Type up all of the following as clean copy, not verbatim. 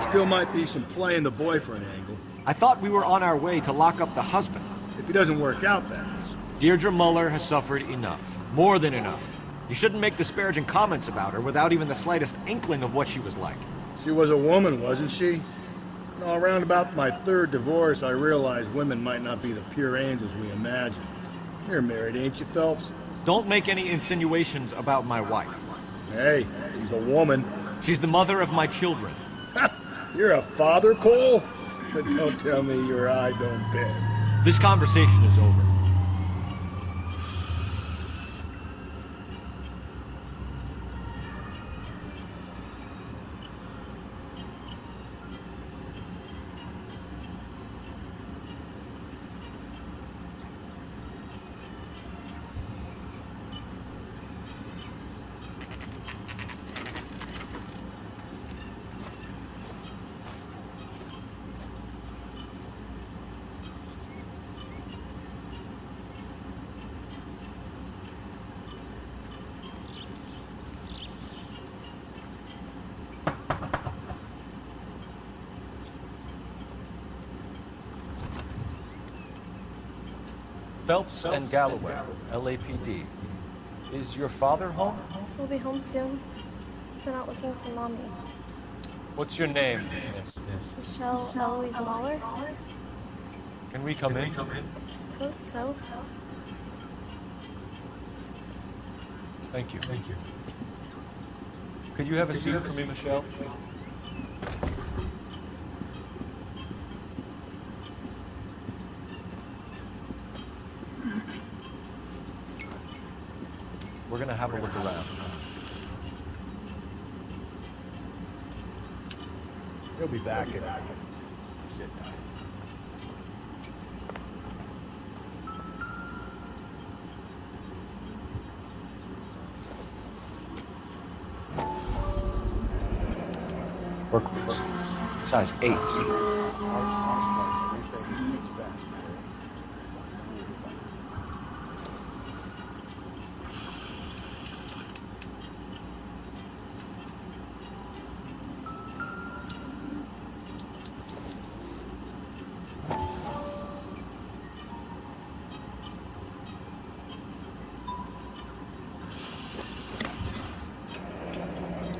Still might be some playing the boyfriend angle. I thought we were on our way to lock up the husband. If he doesn't work out, that is. Deirdre Muller has suffered enough. More than enough. You shouldn't make disparaging comments about her without even the slightest inkling of what she was like. She was a woman, wasn't she? No, around about my third divorce, I realized women might not be the pure angels we imagine. You're married, ain't you, Phelps? Don't make any insinuations about my wife. Hey, she's a woman. She's the mother of my children. You're a father, Cole? But don't tell me your eye don't bend. This conversation is over. Phelps and Galloway, LAPD. Is your father home? We'll be home soon. He's been out looking for Mommy. What's your name, miss? Michelle L.A Noire? Can we come in? I suppose so. Thank you. Could you have a seat for me, Michelle? We're gonna have a look around. He'll be back in a minute. Just sit tight. Work boots. Size 8.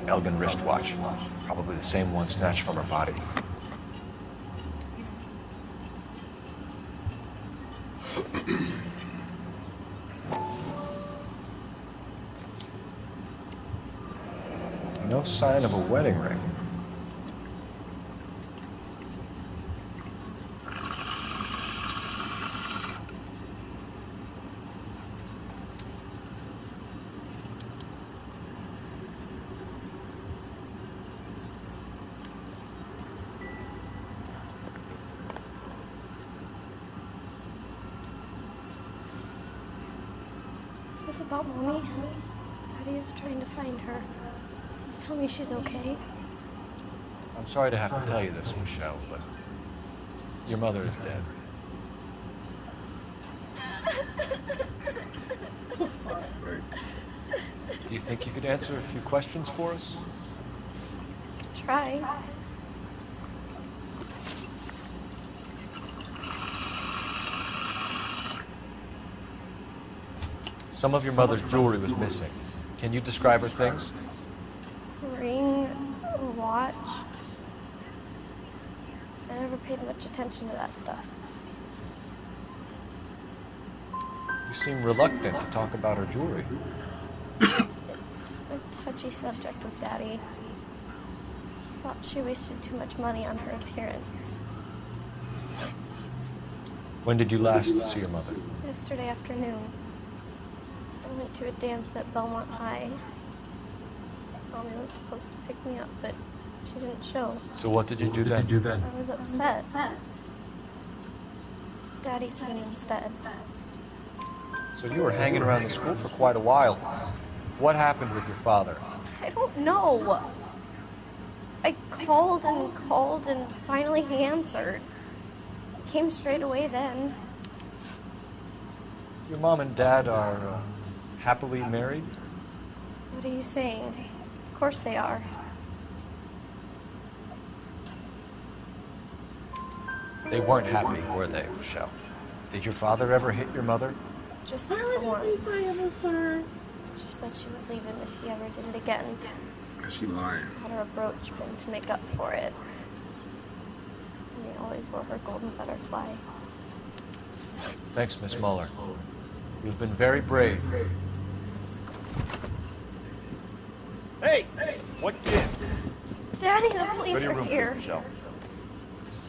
Elgin wristwatch. Probably the same one snatched from her body. No sign of a wedding ring. Is this about Mommy? Daddy is trying to find her. He's telling me she's okay. I'm sorry to have to tell you this, Michelle, but your mother is dead. Do you think you could answer a few questions for us? Try. Some of your mother's jewelry was missing. Can you describe her things? Ring, a watch. I never paid much attention to that stuff. You seem reluctant to talk about her jewelry. It's a touchy subject with Daddy. He thought she wasted too much money on her appearance. When did you last see your mother? Yesterday afternoon. I went to a dance at Belmont High. Mommy was supposed to pick me up, but she didn't show. So what did you do then? I was upset. Daddy came instead. So you were hanging around the school for quite a while. What happened with your father? I don't know. I called and finally he answered. He came straight away then. Your mom and dad are happily married? What are you saying? Of course they are. They weren't happy, were they, Michelle? Did your father ever hit your mother? Just Why would once. he be my sister? She said she would leave him if he ever did it again. She lying. Had her a brooch pin to make up for it. And he always wore her golden butterfly. Thanks, Miss Muller. You've been very brave. Hey! What gives? Daddy, the Go police to your are room, please, here. Michelle.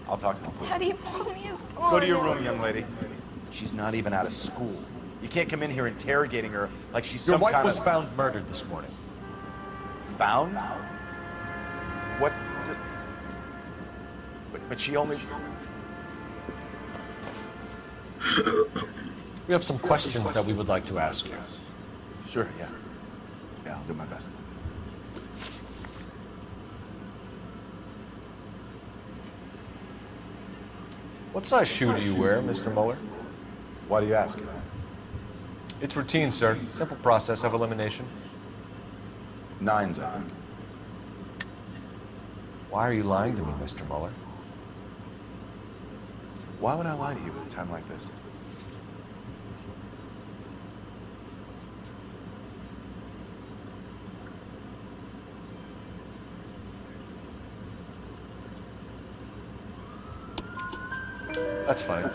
I'll talk to them, please. Daddy, Mommy is gone. Go to your room, young lady. She's not even out of school. You can't come in here interrogating her like she's Your some wife kind was of... found murdered this morning. Found? What? But she only... We have some questions that we would like to ask you. Sure, yeah. Yeah, I'll do my best. What size shoe do you wear, Mr. Muller? Why do you ask? It's routine, sir. Simple process of elimination. 9s, I think. Why are you lying to me, Mr. Muller? Why would I lie to you at a time like this? That's fine.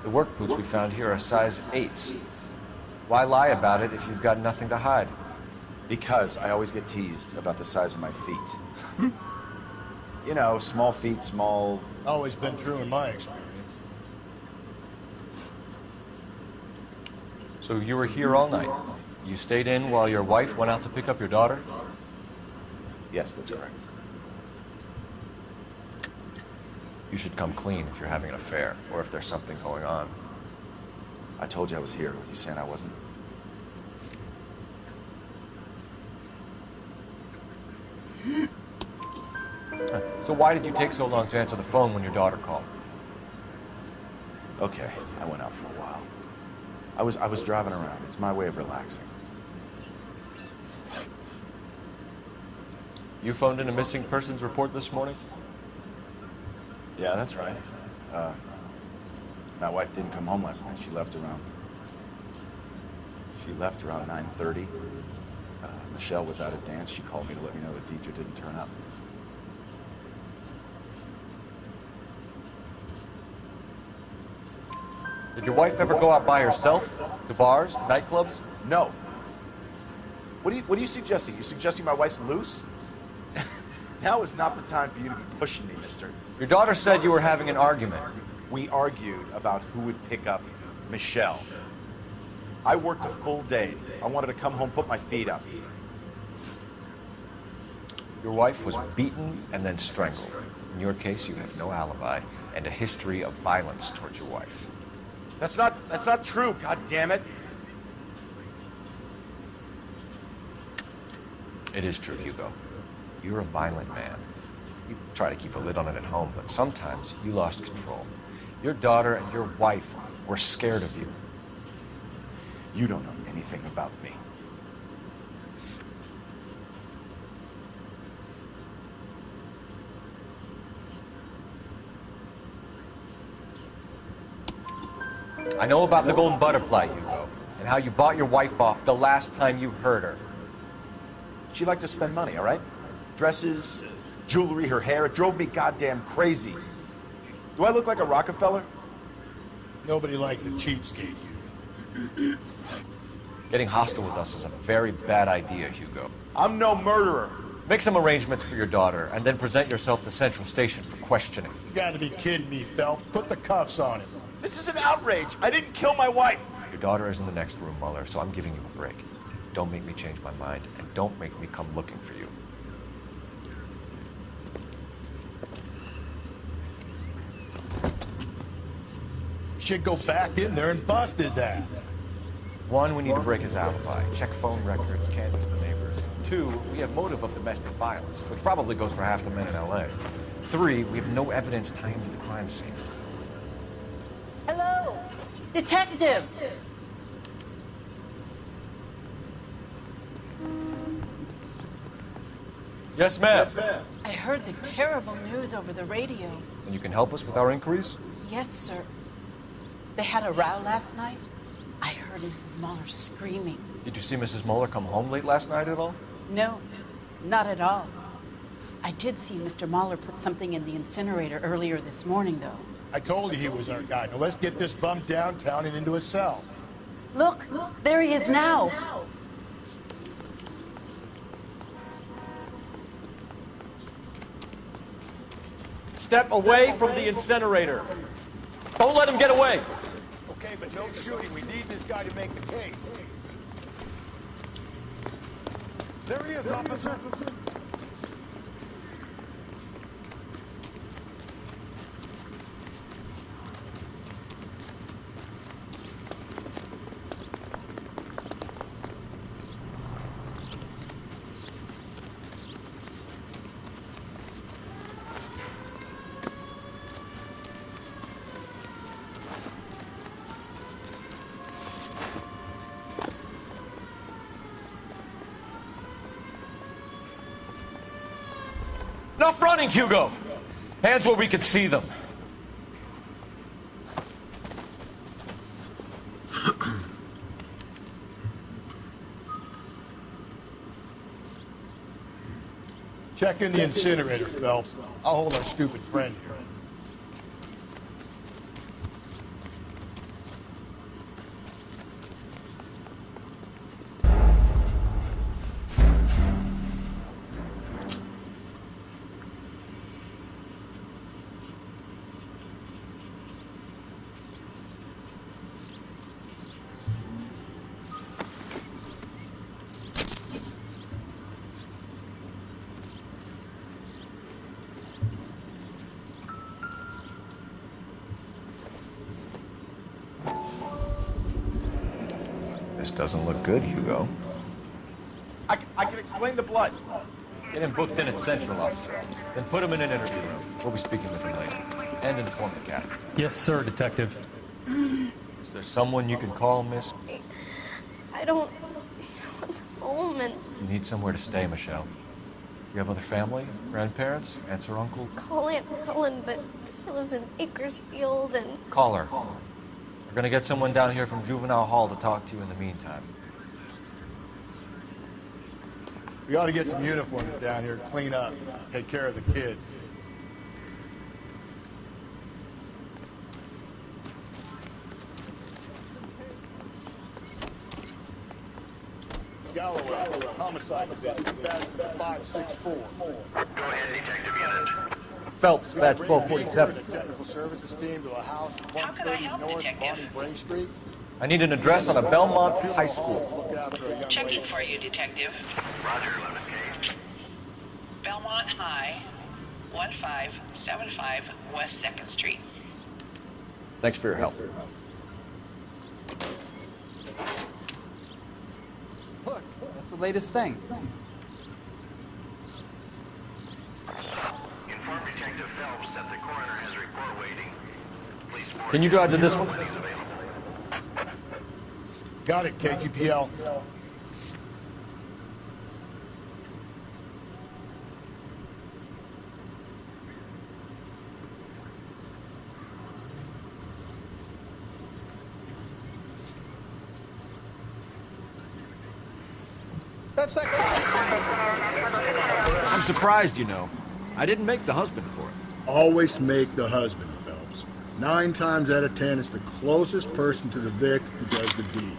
The work boots we found here are size 8s. Why lie about it if you've got nothing to hide? Because I always get teased about the size of my feet. You know, small feet, small... Always been true in my experience. So you were here all night. You stayed in while your wife went out to pick up your daughter? Yes, that's correct. You should come clean if you're having an affair, or if there's something going on. I told you I was here. You saying I wasn't? So why did you take so long to answer the phone when your daughter called? Okay, I went out for a while. I was driving around. It's my way of relaxing. You phoned in a missing persons report this morning? Yeah, that's right. My wife didn't come home last night. She left around 9:30. Michelle was out at dance. She called me to let me know that Deidre didn't turn up. Did your wife ever go out by herself? To bars, nightclubs? No. What are you suggesting? You suggesting my wife's loose? Now is not the time for you to be pushing me, mister. Your daughter said you were having an argument. We argued about who would pick up Michelle. I worked a full day. I wanted to come home, put my feet up. Your wife was beaten and then strangled. In your case, you have no alibi and a history of violence towards your wife. That's not true, god damn it. It is true, Hugo. You're a violent man. You try to keep a lid on it at home, but sometimes you lost control. Your daughter and your wife were scared of you. You don't know anything about me. I know about the golden butterfly, Hugo, and how you bought your wife off the last time you heard her. She liked to spend money, all right? Dresses, jewelry, her hair. It drove me goddamn crazy. Do I look like a Rockefeller? Nobody likes a cheapskate. Getting hostile with us is a very bad idea, Hugo. I'm no murderer. Make some arrangements for your daughter, and then present yourself to Central Station for questioning. You gotta be kidding me, Phelps. Put the cuffs on him. This is an outrage. I didn't kill my wife. Your daughter is in the next room, Muller, so I'm giving you a break. Don't make me change my mind, and don't make me come looking for you. Should go back in there and bust his ass. 1, we need to break his alibi. Check phone records, canvass the neighbors. 2, we have motive of domestic violence, which probably goes for half the men in L.A. 3, we have no evidence tying to the crime scene. Hello, detective. Yes, ma'am. I heard the terrible news over the radio. And you can help us with our inquiries? Yes, sir. They had a row last night. I heard Mrs. Muller screaming. Did you see Mrs. Muller come home late last night at all? No, not at all. I did see Mr. Muller put something in the incinerator earlier this morning, though. I told you he was our guy. Now let's get this bum downtown and into a cell. Look, there he is now. Step away from the incinerator. Don't let him get away. Okay, but no shooting. We need this guy to make the case. There he is, officer. Enough running, Hugo. Hands where we can see them. Check in the incinerator, Phelps. I'll hold our stupid friend here. This doesn't look good, Hugo. I can explain the blood. Get him booked in at Central, officer. Then put him in an interview room. We'll be speaking with him later. And inform the captain. Yes, sir, Detective. Is there someone you can call, miss? I don't want home, and You need somewhere to stay, Michelle. You have other family? Grandparents? Aunts or uncle? call Aunt Helen, but she lives in Bakersfield, and Call her. We're gonna get someone down here from Juvenile Hall to talk to you in the meantime. We ought to get some uniforms down here, clean up, take care of the kid. Galloway, homicide division, badge 564. Go ahead, detective unit. Phelps, badge The 1247. technical services team to a house at How can I 130 help, North detective? Bonnie Bray Street. I need an address on a Belmont High School. Look after a young Checking lady. for you, detective. Roger, 11K. Belmont High, 1575 West 2nd Street. Thanks for your help. Look, that's the latest thing. Inform Detective Phelps that the coroner has a report waiting. Police force Can you drive to this one? is available. Got it, KGPL. That's that. I'm surprised, you know. I didn't make the husband for it. Always make the husband, Phelps. 9 times out of 10, it's the closest person to the Vic who does the deed.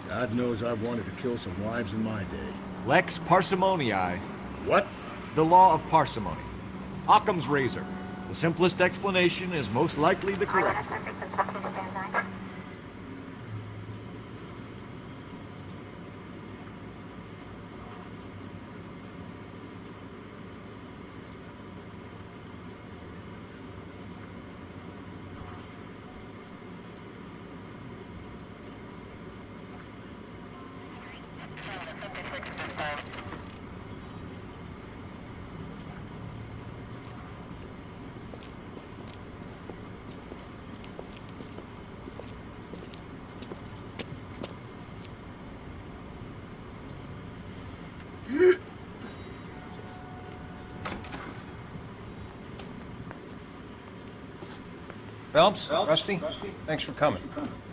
God knows I've wanted to kill some wives in my day. Lex parsimoniae. What? The law of parsimony. Occam's razor. The simplest explanation is most likely the correct. Phelps, Rusty, thanks for coming.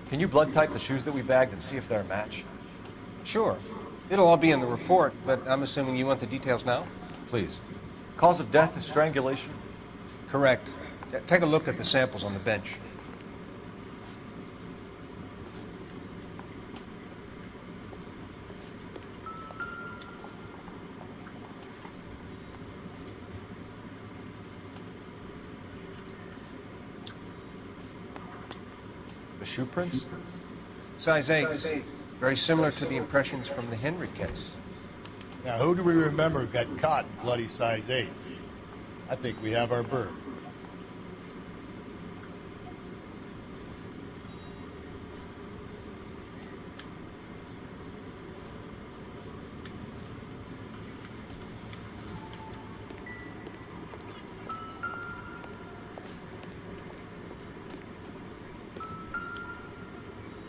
Can you blood type the shoes that we bagged and see if they're a match? Sure. It'll all be in the report, but I'm assuming you want the details now? Please. Cause of death is strangulation? Correct. Take a look at the samples on the bench. The shoe prints? Size 8. Very similar to the impressions from the Henry case. Now, who do we remember got caught in bloody size 8s? I think we have our bird.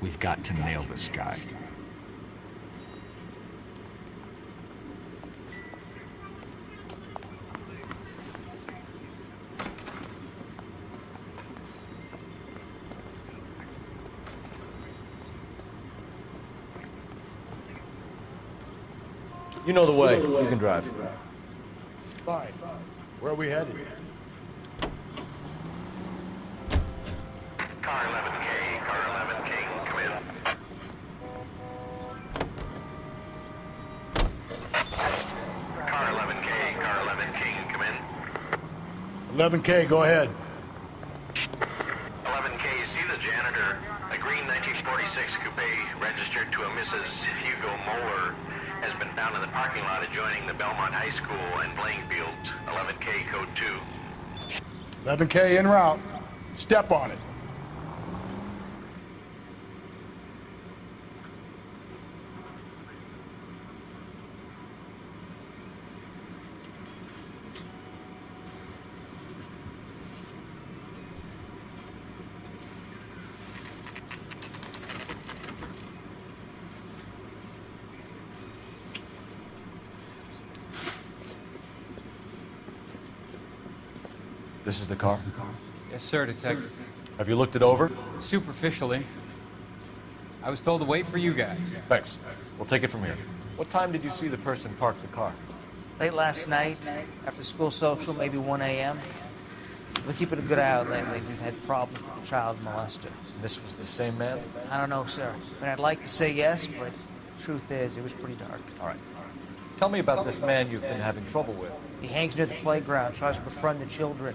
We've got to nail this guy. You know the way. You can drive. Fine. Where are we headed? Car 11K, car 11K, come in. Car 11K, car 11K, come in. 11K, go ahead. 11K, see the janitor. A green 1946 coupe registered to a Mrs. Hugo Moeller has been found in the parking lot adjoining the Belmont High School and playing fields. 11K, code 2. 11K en route. Step on it. This is the car? Yes, sir, Detective. Have you looked it over? Superficially. I was told to wait for you guys. Thanks. We'll take it from here. What time did you see the person park the car? Late last night, after school social, maybe 1 a.m. We're keeping a good eye out lately. We've had problems with the child molester. And this was the same man? I don't know, sir. I mean, I'd like to say yes, but truth is, it was pretty dark. All right. Tell me about this man you've been having trouble with. He hangs near the playground, tries to befriend the children.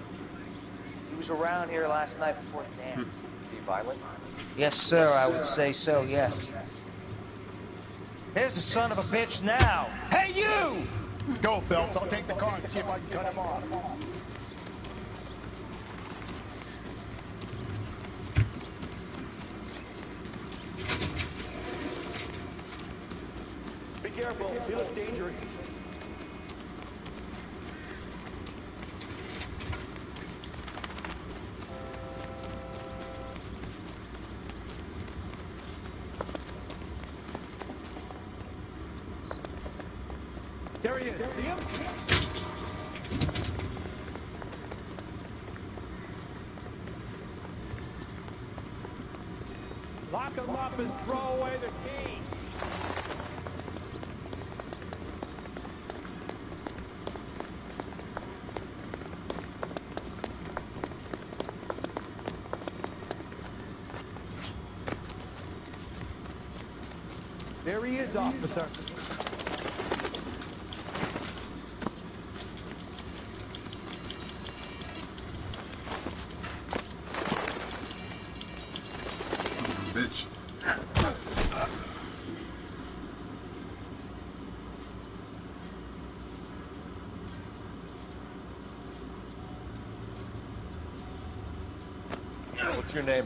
He was around here last night before the dance. Is he violent? Yes, sir, I would say so, yes. Here's the son of a bitch now. Hey, you! Go, Phelps. I'll take the car and see if I can cut him off. Be careful. He looks dangerous. There he is. See him? Lock him up and throw away the key. There he is, officer. Bitch. What's your name?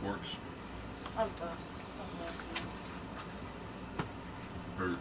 forks. Of the samosas. Or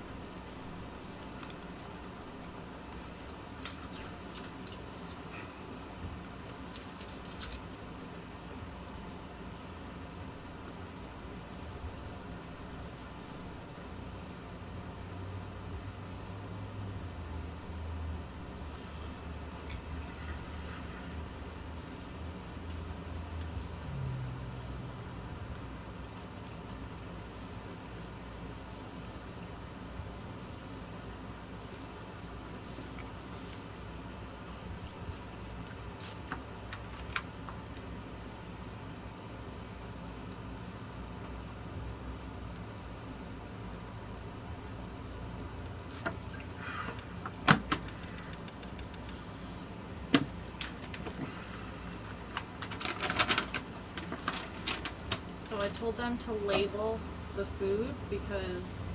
So I told them to label the food because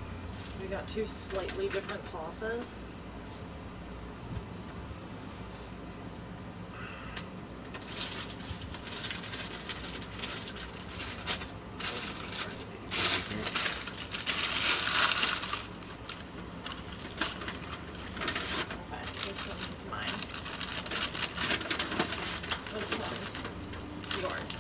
we got two slightly different sauces. Okay, this one's mine. This one's yours.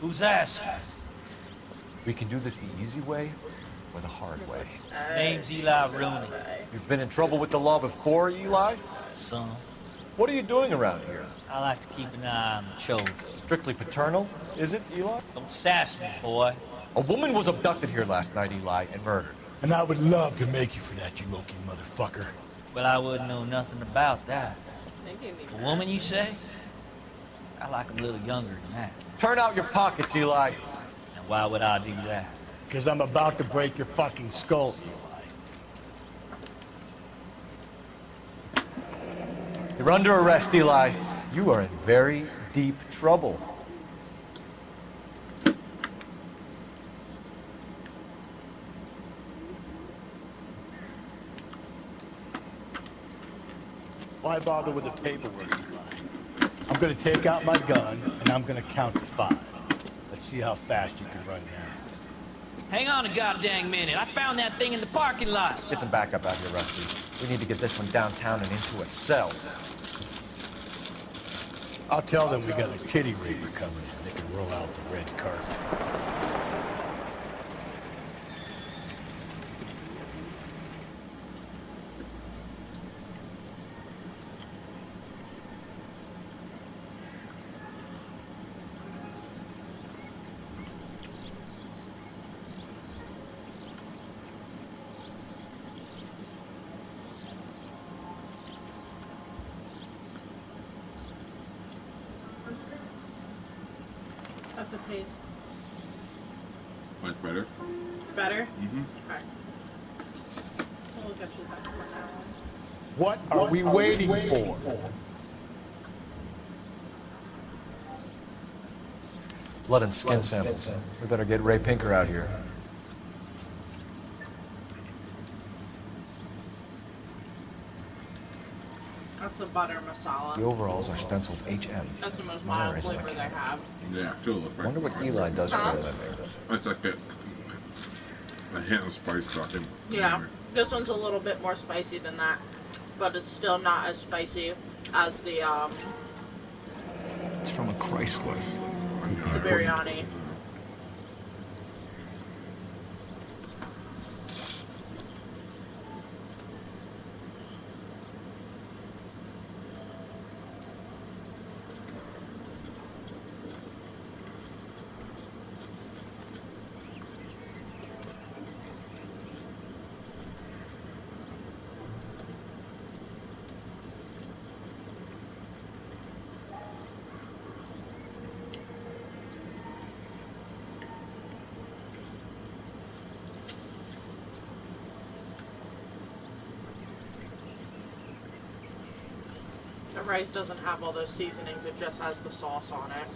Who's asking? We can do this the easy way or the hard way. Name's Eli Rooney. You've been in trouble with the law before, Eli? Son, What are you doing around here? I like to keep an eye on the children. Strictly paternal, is it, Eli? Don't sass me, boy. A woman was abducted here last night, Eli, and murdered. And I would love to make you for that, you Loki motherfucker. Well, I wouldn't know nothing about that. They gave me A woman, you say? I like 'em a little younger than that. Turn out your pockets, Eli. And why would I do that? Because I'm about to break your fucking skull, Eli. You're under arrest, Eli. You are in very deep trouble. Why bother with the paperwork, Eli? I'm gonna take out my gun, and I'm gonna count to 5. Let's see how fast you can run down. Hang on a goddamn minute. I found that thing in the parking lot. Get some backup out here, Rusty. We need to get this one downtown and into a cell. I'll tell them we got a kitty raper coming, and they can roll out the red carpet. How's it taste? Much better. It's better? Mm-hmm. Okay. We'll get you the next one now. What are we waiting for? Blood and skin samples. We better get Ray Pinker out here. That's a butter masala. The overalls are stenciled HM. That's the most Mine mild is flavor they have. Yeah, still looks I wonder what Eli does for a living. It's like a hint of spice talking. Yeah, this one's a little bit more spicy than that, but it's still not as spicy as the It's from a Chrysler. biryani. The rice doesn't have all those seasonings, it just has the sauce on it.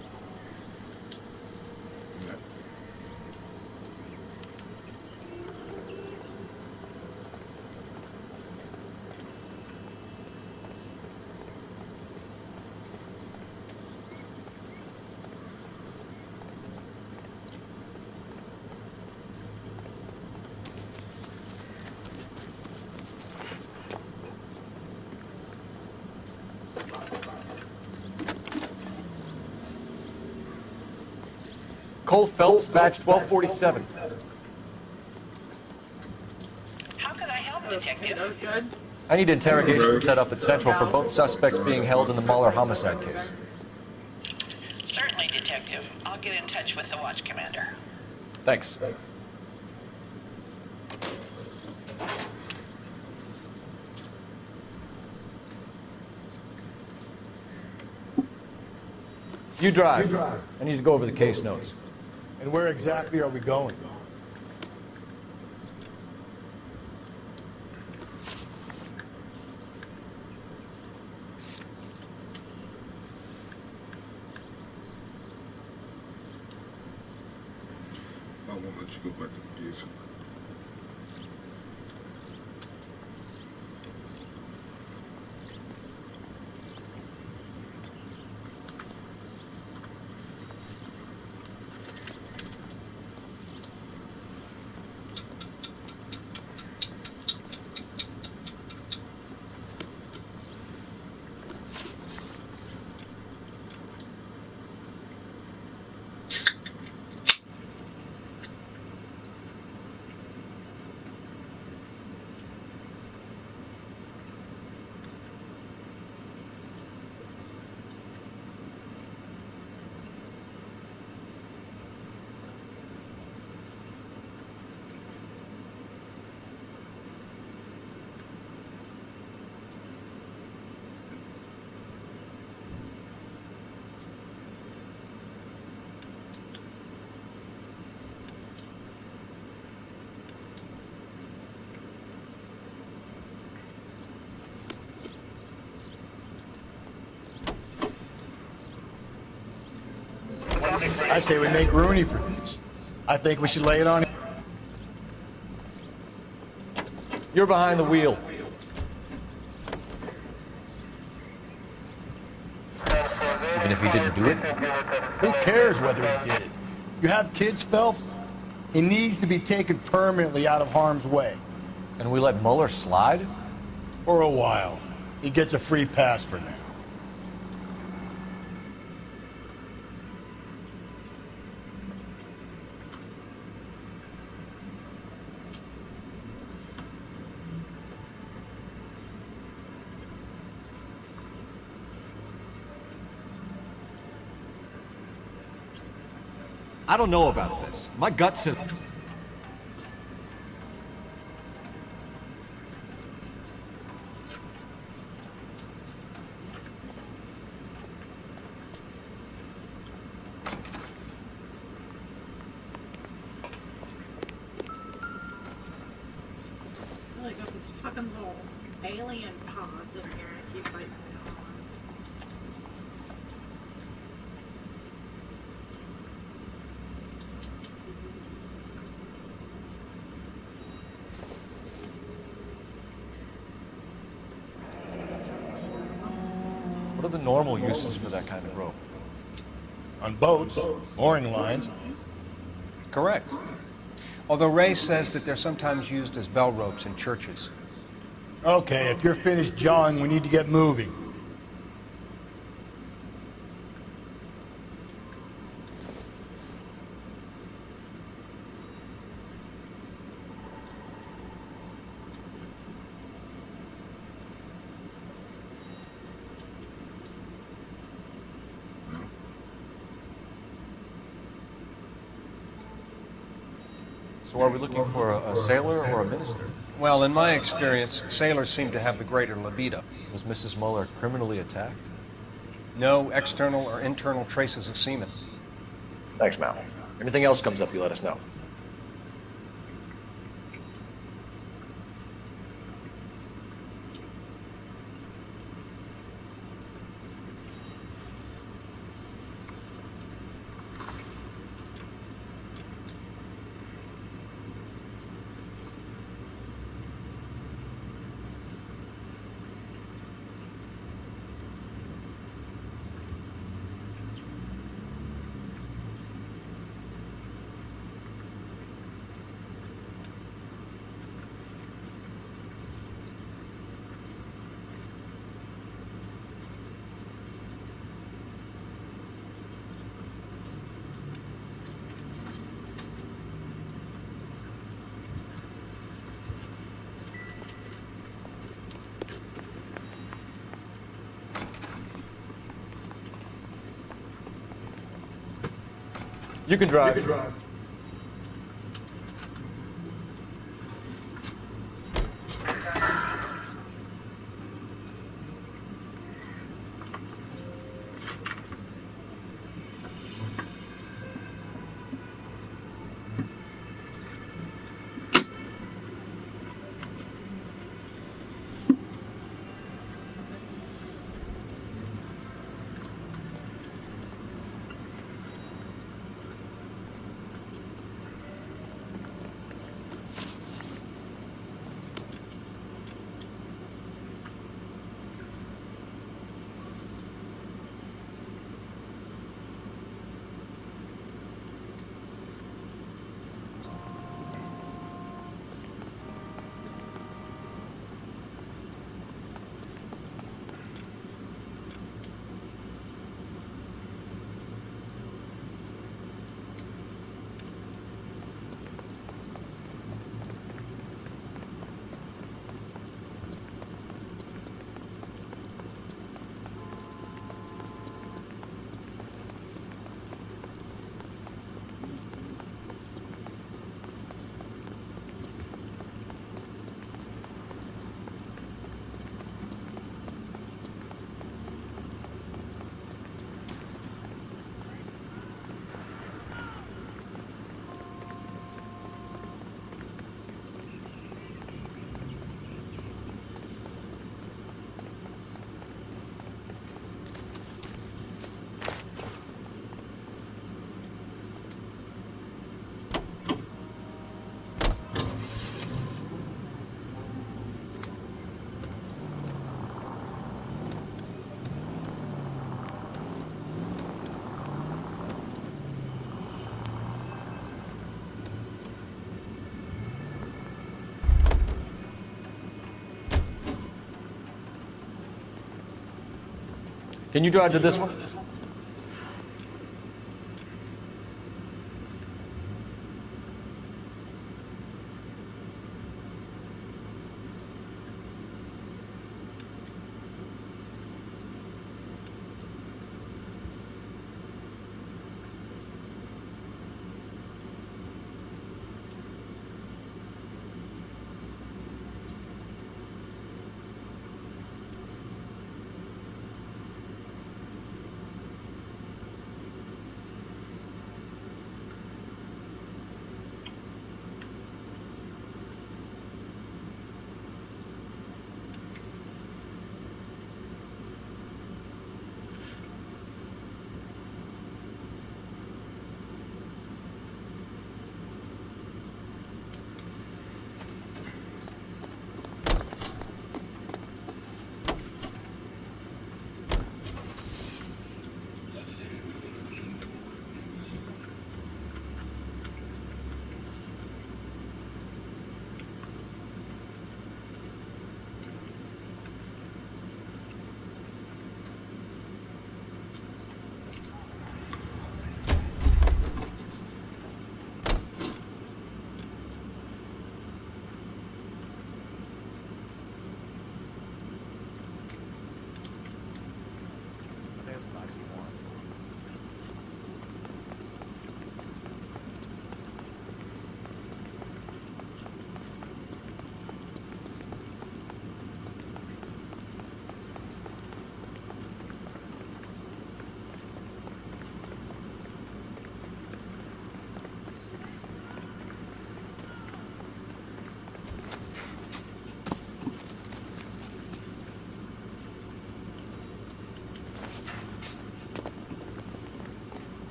Cole Phelps, badge 1247. How can I help, Detective? That was good. I need interrogation set up at Central for both suspects being held in the Mahler homicide case. Certainly, Detective. I'll get in touch with the watch commander. Thanks. You drive. I need to go over the case notes. And where exactly are we going? I won't let you go back to the case. I say we make Rooney for this. I think we should lay it on him. You're behind the wheel. Even if he didn't do it? Who cares whether he did it? You have kids, Phelps? He needs to be taken permanently out of harm's way. And we let Mueller slide? For a while. He gets a free pass for now. I don't know about this. My gut says... I got these fucking little alien pods in here I keep biting on. What are the normal uses for that kind of rope? On boats, mooring lines. Correct. Although Ray says that they're sometimes used as bell ropes in churches. Okay, if you're finished jawing, we need to get moving. So are we looking for a sailor or a minister? Well, in my experience, sailors seem to have the greater libido. Was Mrs. Muller criminally attacked? No external or internal traces of semen. Thanks, Mal. Anything else comes up, you let us know. You can drive. Can you drive to this one?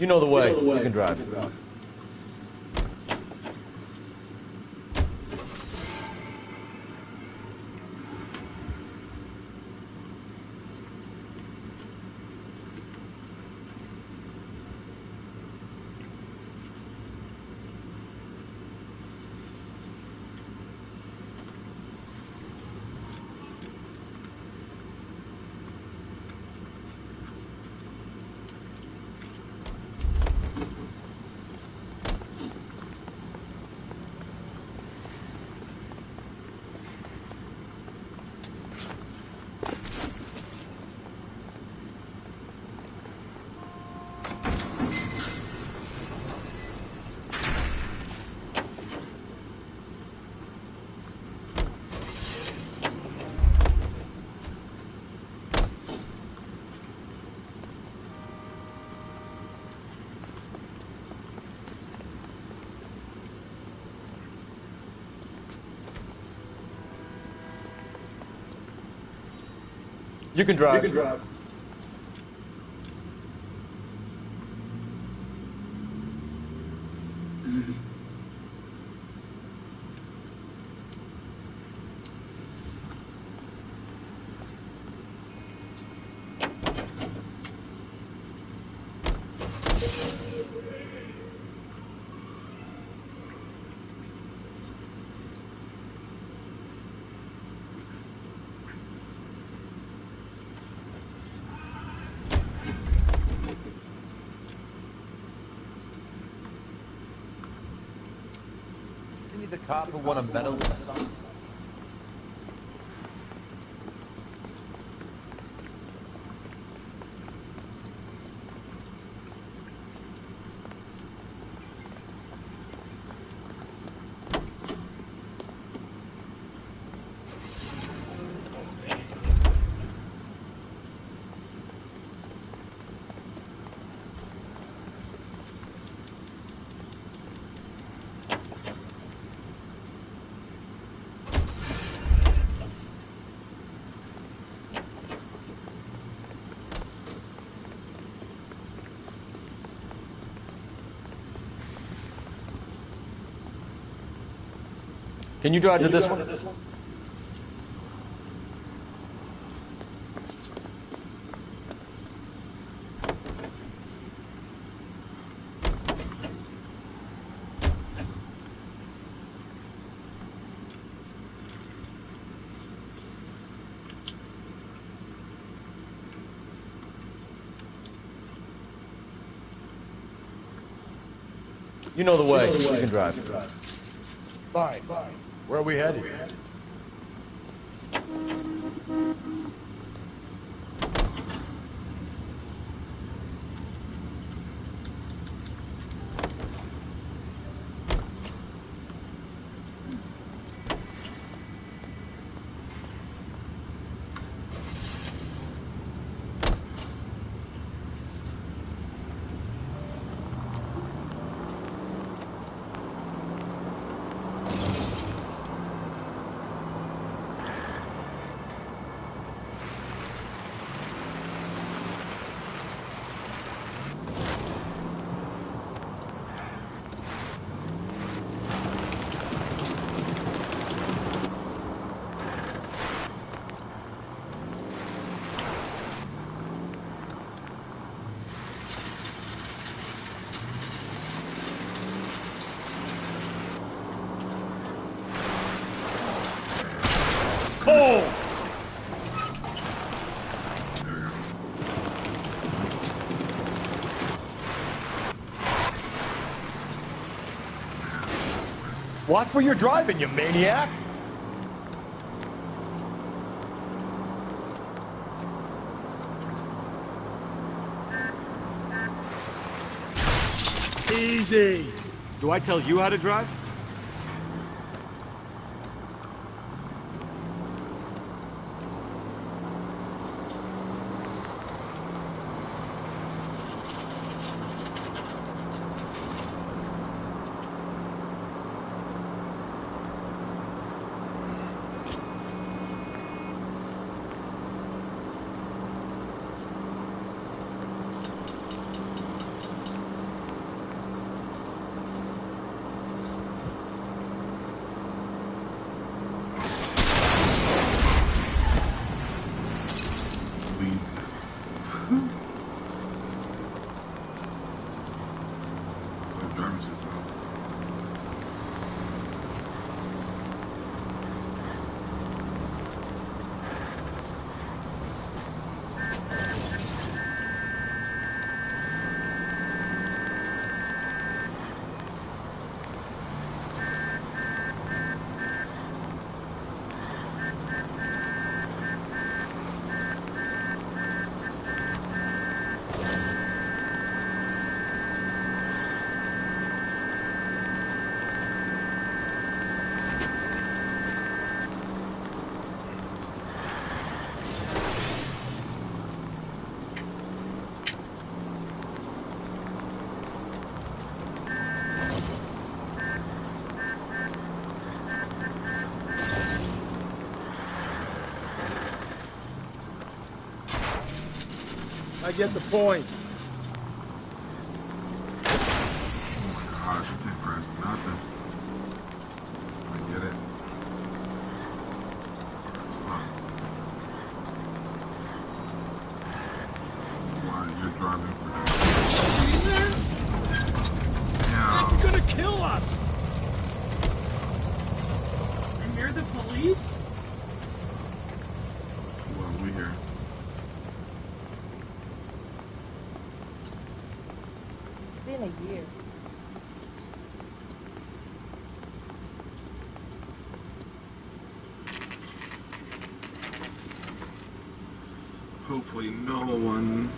You know the way. You can drive. You can drive. You can drive. Isn't he the cop who won a medal or something? Can you drive to this one? You know the way. You can drive. Fine. Where are we headed? Cold! Watch where you're driving, you maniac! Easy! Do I tell you how to drive? get the point. Gosh, you can't grasp nothing. I get it. Why you're driving for that? You're gonna kill us! And you're the police? Well, we here. It's been a year. Hopefully no one...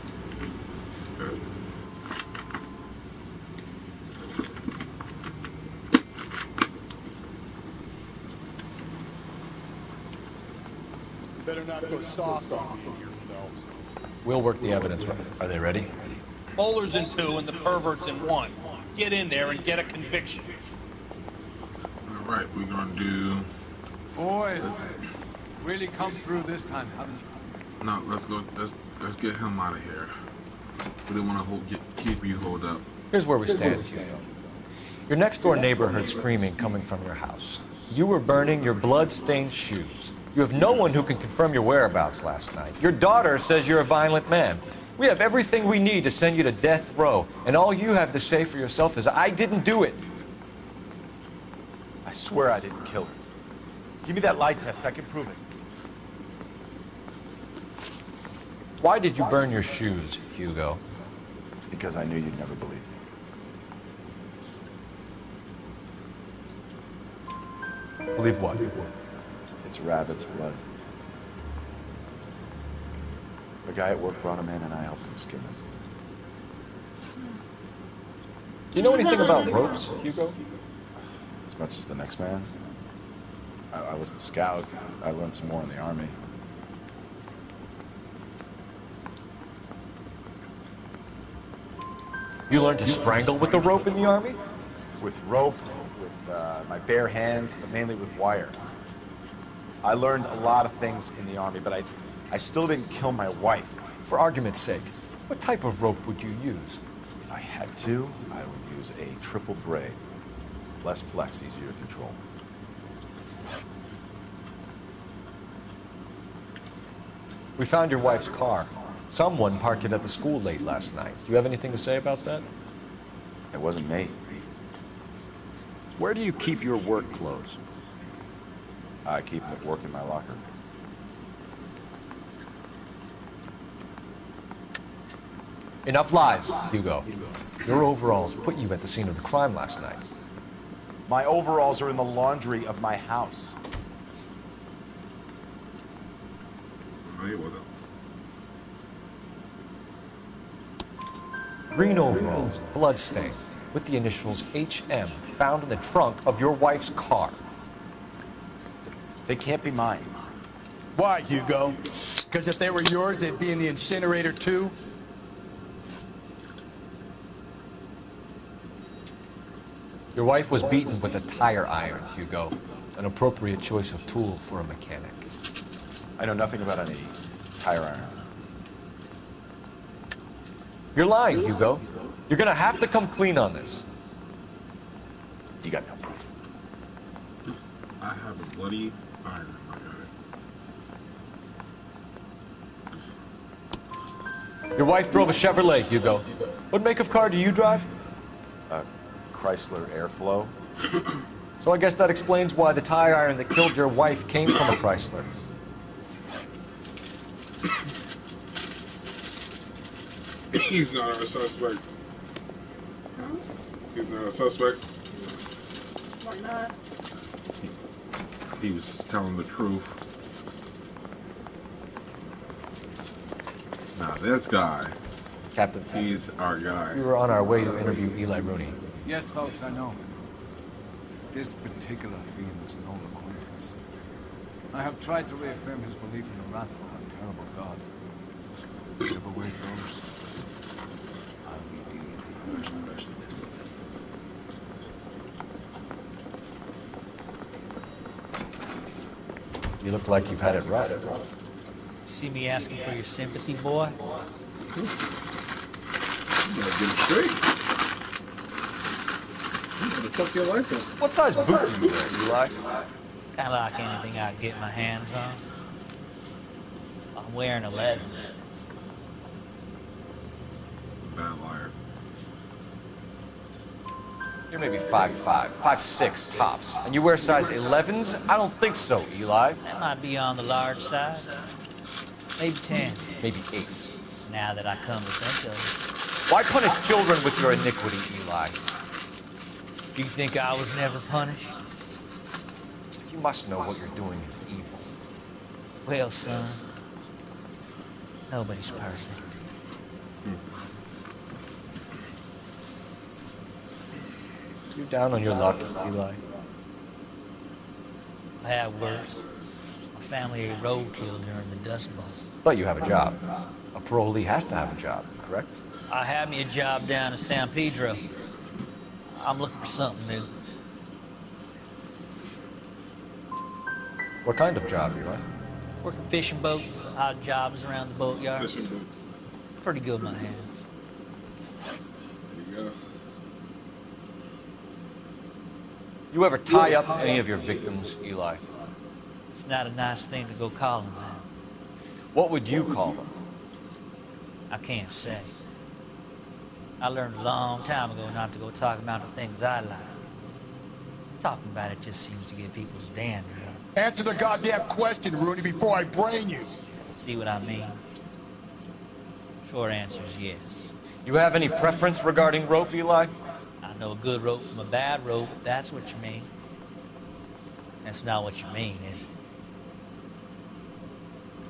Better not go soft on me here, Belt. We'll work the evidence. Are they ready? Bowler's in 2 and the pervert's in 1. Get in there and get a conviction. All right, we're gonna do... Boys, really come through this time, haven't you? No, let's go. Let's get him out of here. We don't want to keep you hold up. Here's where we stand. Your next door neighbor heard screaming coming from your house. You were burning your blood-stained shoes. You have no one who can confirm your whereabouts last night. Your daughter says you're a violent man. We have everything we need to send you to death row, and all you have to say for yourself is, I didn't do it. I swear I didn't kill her. Give me that lie test. I can prove it. Why did you burn your shoes, Hugo? Because I knew you'd never believe me. Believe what? It's rabbit's blood. A guy at work brought him in and I helped him skin him. Do you know anything about ropes, Hugo? As much as the next man. I was a scout. I learned some more in the Army. You learned to strangle with the rope in the Army? With rope, with my bare hands, but mainly with wire. I learned a lot of things in the Army, but I still didn't kill my wife. For argument's sake, what type of rope would you use? If I had to, I would use a triple braid. Less flex, easier to control. We found your wife's car. Someone parked it at the school late last night. Do you have anything to say about that? It wasn't me. Where do you keep your work clothes? I keep them at work in my locker. Enough lies, Hugo. Your overalls put you at the scene of the crime last night. My overalls are in the laundry of my house. Hey, what up? Green overalls, bloodstained, with the initials HM found in the trunk of your wife's car. They can't be mine. Why, Hugo? Because if they were yours, they'd be in the incinerator too? Your wife was beaten with a tire iron, Hugo. An appropriate choice of tool for a mechanic. I know nothing about any tire iron. You're lying, Hugo. You're gonna have to come clean on this. You got no proof. I have a bloody iron, my guy. Your wife drove a Chevrolet, Hugo. What make of car do you drive? Chrysler Airflow. So I guess that explains why the tire iron that killed your wife came from a Chrysler. He's not our suspect. He's not a suspect. Why not? He was telling the truth. Now this guy, Captain, he's our guy. we were on our way to interview Eli Rooney. Yes, folks, I know. This particular fiend is no acquaintance. I have tried to reaffirm his belief in the wrathful and terrible God. Whichever way it goes, I'll be deemed first. You look like you've had it rough. See me asking for your sympathy, boy? You gotta get it straight. You gotta tuck your life in. What size boot do you wear, Eli? Kind of like anything I can get my hands on. I'm wearing 11s. Bad liar. You're maybe 5'5", 5'6" tops. And you wear size 11s? I don't think so, Eli. That might be on the large side. Maybe 10s. Maybe 8s. Now that I come to think of it. Why punish children with your iniquity, Eli? Do you think I was never punished? You must know what you're doing is evil. Well, son, nobody's perfect. You're down on your luck, Eli. I had worse. My family ate roadkill during the Dust Bowl. But you have a job. A parolee has to have a job, correct? I had me a job down in San Pedro. I'm looking for something new. What kind of job, Eli? Working fishing boats, odd jobs around the boatyard. Fishing boots. Pretty good with my hands. There you go. You ever tie up any of your victims, Eli? It's not a nice thing to go call them that. What would you call them? I can't say. I learned a long time ago not to go talking about the things I like. Talking about it just seems to get people's dander up. Answer the goddamn question, Rooney, before I brain you. See what I mean? Short answer is yes. You have any preference regarding rope, Eli? I know a good rope from a bad rope, if that's what you mean. That's not what you mean, is it?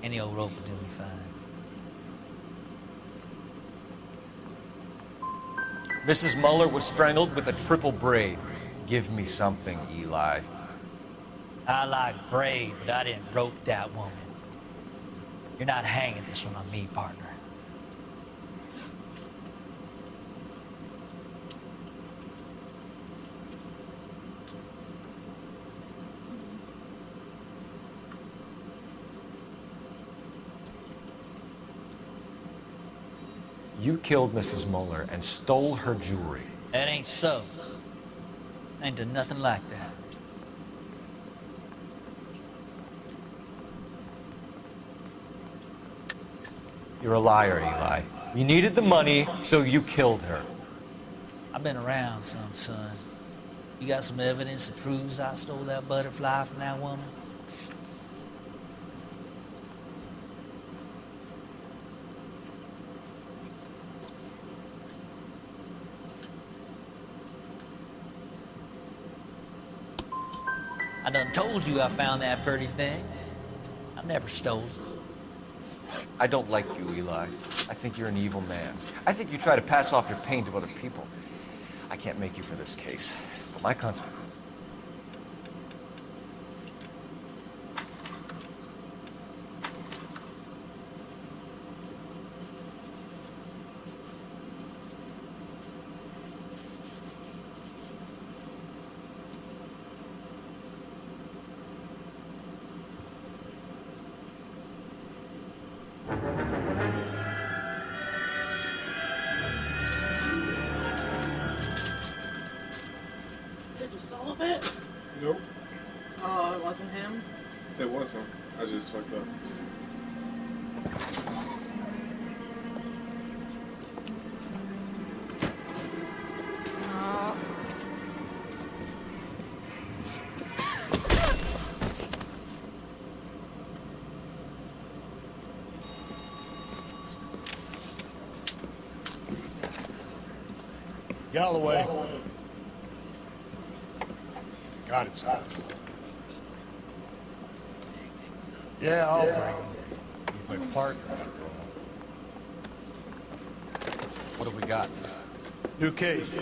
Any old rope will do me fine. Mrs. Muller was strangled with a triple braid. Give me something, Eli. I like braid, but I didn't rope that woman. You're not hanging this one on me, partner. You killed Mrs. Muller and stole her jewelry. That ain't so. I ain't done nothing like that. You're a liar, Eli. You needed the money, so you killed her. I've been around some, son. You got some evidence that proves I stole that butterfly from that woman? I done told you I found that pretty thing. I never stole it. I don't like you, Eli. I think you're an evil man. I think you try to pass off your pain to other people. I can't make you for this case, but my consequence. Did you solve it? Nope. Oh, it wasn't him? It wasn't. I just fucked up. Galloway. Got it, son. Yeah, I'll bring him. He's my partner, after all. What have we got? New case.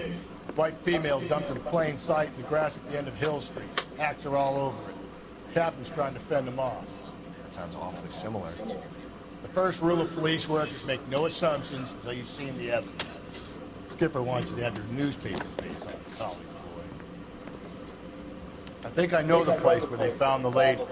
White female dumped in plain sight in the grass at the end of Hill Street. Hacks are all over it. Captain's trying to fend them off. That sounds awfully similar. The first rule of police work is make no assumptions until you've seen the evidence. Skipper wants you to have your newspaper face on, college boy. I think I know the place where they found the lady.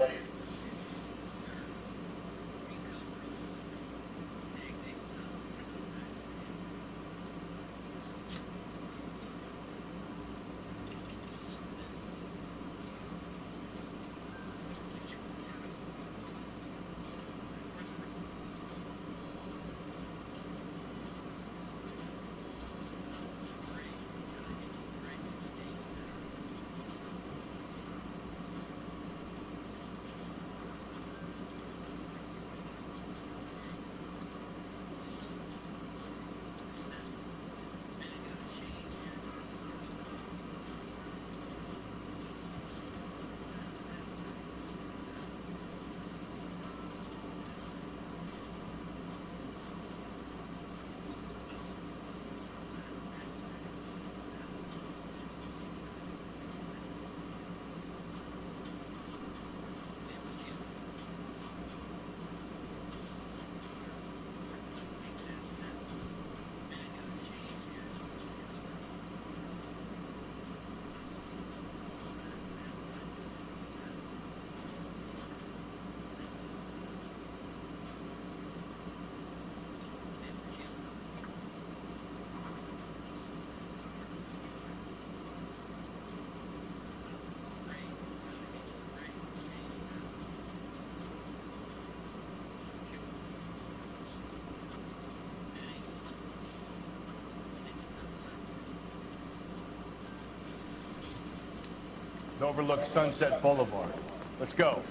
It overlooks Sunset Boulevard. Let's go.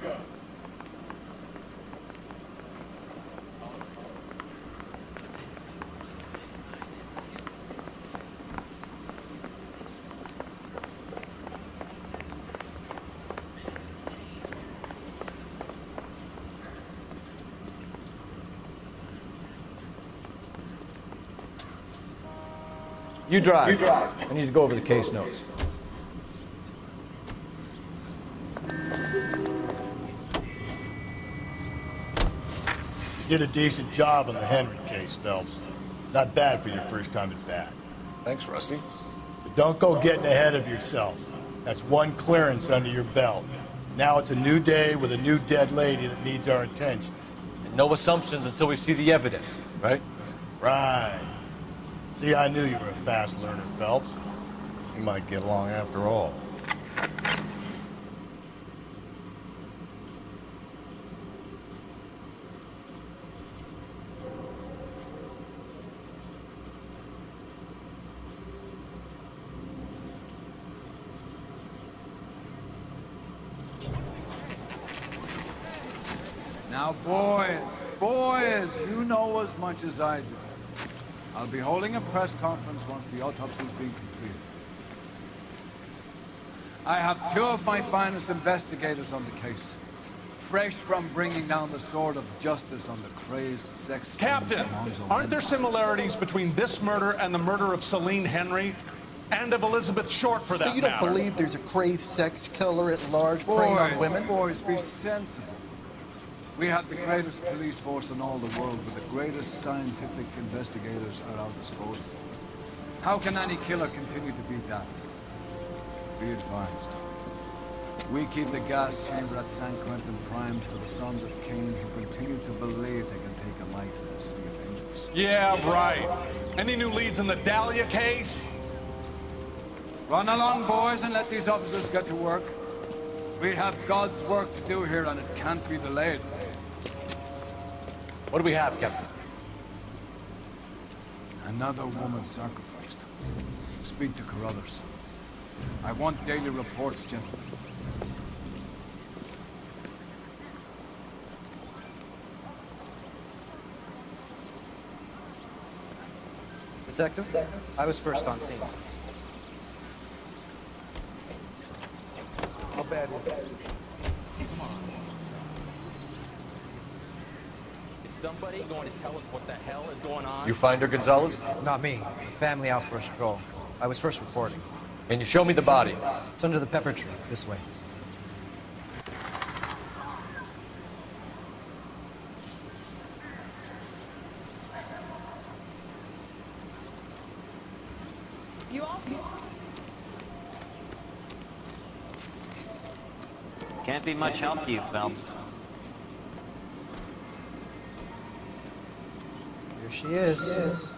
You drive. I need to go over the case notes. You did a decent job on the Henry case, Phelps. Not bad for your first time at bat. Thanks, Rusty. But don't go getting ahead of yourself. That's one clearance under your belt. Now it's a new day with a new dead lady that needs our attention. And no assumptions until we see the evidence, right? Right. See, I knew you were a fast learner, Phelps. We might get along after all. Now, boys, you know as much as I do. I'll be holding a press conference once the autopsy's been completed. I have two of my finest investigators on the case, fresh from bringing down the sword of justice on the crazed sex... Captain, aren't there similarities between this murder and the murder of Celine Henry? And of Elizabeth Short, for that So you don't matter? believe there's a crazed sex killer at large preying on women? Boys, be sensible. We have the greatest police force in all the world, with the greatest scientific investigators at our disposal. How can any killer continue to be that? Be advised. We keep the gas chamber at San Quentin primed for the sons of Cain who continue to believe they can take a life in the city of angels. Yeah, right. Any new leads in the Dahlia case? Run along, boys, and let these officers get to work. We have God's work to do here, and it can't be delayed. What do we have, Captain? Another woman sacrificed. Speak to Carruthers. I want daily reports, gentlemen. Detective, I was first on scene. How bad is it? Is somebody going to tell us what the hell is going on? You find her, Gonzalez? Not me. Family out for a stroll. I was first reporting. Can you show me the body? It's under the pepper tree. This way. You also... Can't be much help to you, Phelps. Here she is.